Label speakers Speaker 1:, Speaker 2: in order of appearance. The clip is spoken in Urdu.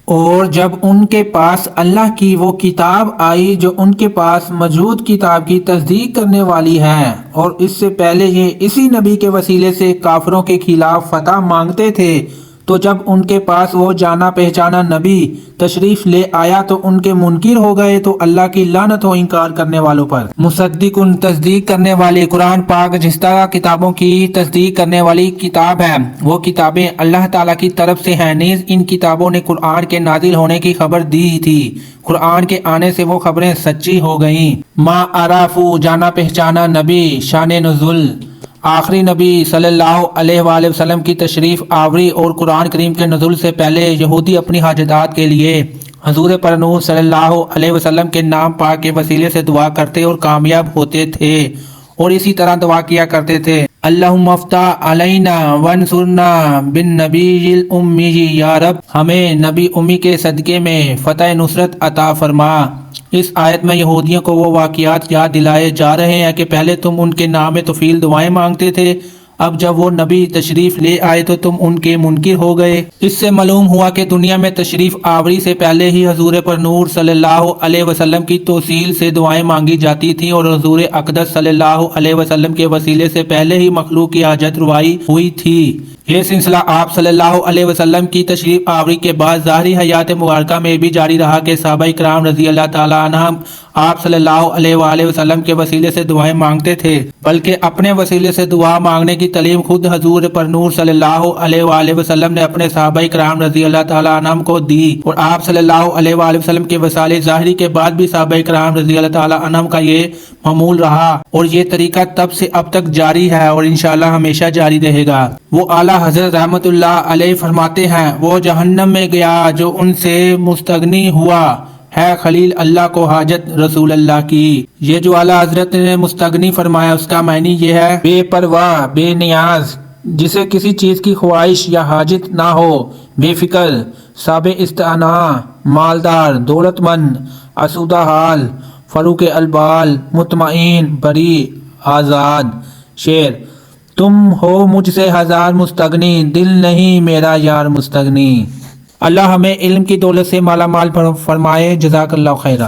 Speaker 1: اور جب ان کے پاس اللہ کی وہ کتاب آئی جو ان کے پاس موجود کتاب کی تصدیق کرنے والی ہے، اور اس سے پہلے یہ اسی نبی کے وسیلے سے کافروں کے خلاف فتح مانگتے تھے، تو جب ان کے پاس وہ جانا پہچانا نبی تشریف لے آیا تو ان کے منکر ہو گئے، تو اللہ کی لعنت ہو انکار کرنے والوں پر۔ مصدق تصدیق کرنے والی قرآن پاک جس طرح کتابوں کی تصدیق کرنے والی کتاب ہے، وہ کتابیں اللہ تعالیٰ کی طرف سے ہیں، نیز ان کتابوں نے قرآن کے نازل ہونے کی خبر دی تھی، قرآن کے آنے سے وہ خبریں سچی ہو گئیں۔ ما عرفو جانا پہچانا نبی، شان نزول آخری نبی صلی اللہ علیہ وآلہ وسلم کی تشریف آوری اور قرآن کریم کے نزول سے پہلے یہودی اپنی حاجتات کے لیے حضور پر نور صلی اللہ علیہ وسلم کے نام پاک کے وسیلے سے دعا کرتے اور کامیاب ہوتے تھے، اور اسی طرح دعا کیا کرتے تھے، اللہم افتح علینا وانصرنا بالنبی الامی، یا رب ہمیں نبی امی کے صدقے میں فتح نصرت عطا فرما۔ اس آیت میں یہودیوں کو وہ واقعات یاد دلائے جا رہے ہیں کہ پہلے تم ان کے نام توفیل دعائیں مانگتے تھے، اب جب وہ نبی تشریف لے آئے تو تم ان کے منکر ہو گئے۔ اس سے معلوم ہوا کہ دنیا میں تشریف آوری سے پہلے ہی حضور پر نور صلی اللہ علیہ وسلم کی توسیل سے دعائیں مانگی جاتی تھیں، اور حضور اقدس صلی اللہ علیہ وسلم کے وسیلے سے پہلے ہی مخلوق کی حاجت روائی ہوئی تھی۔ یہ سلسلہ آپ صلی اللہ علیہ وسلم کی تشریف آوری کے بعد ظاہری حیات مبارکہ میں بھی جاری رہا کہ صحابہ کرام رضی اللہ تعالیٰ عنہم آپ صلی اللہ علیہ وآلہ وسلم کے وسیلے سے دعائیں مانگتے تھے، بلکہ اپنے وسیلے سے دعا مانگنے کی تعلیم خود حضور پر نور صلی اللہ علیہ وآلہ وسلم نے اپنے صحابہ کرام رضی اللہ تعالیٰ عنہم کو دی، اور آپ صلی اللہ علیہ وآلہ وسلم کے وسائل ظاہری کے بعد بھی صحابہ کرام رضی اللہ تعالیٰ عنہم کا یہ معمول رہا، اور یہ طریقہ تب سے اب تک جاری ہے اور انشاءاللہ ہمیشہ جاری رہے گا۔ وہ اعلیٰ حضرت رحمت اللہ علیہ فرماتے ہیں، وہ جہنم میں گیا جو ان سے مستغنی ہوا ہے خلیل اللہ کو حاجت رسول اللہ کی۔ یہ جو اعلیٰ حضرت نے مستغنی فرمایا اس کا معنی یہ ہے بے پرواہ، بے نیاز، جسے کسی چیز کی خواہش یا حاجت نہ ہو، بے فکر، صاب استغنا، مالدار، دولت مند، آسودہ حال، فروغ البال، مطمئن، بری، آزاد۔ شعر: تم ہو مجھ سے ہزار مستغنی، دل نہیں میرا یار مستغنی۔ اللہ ہمیں علم کی دولت سے مالا مال فرمائے۔ جزاک اللہ خیرہ۔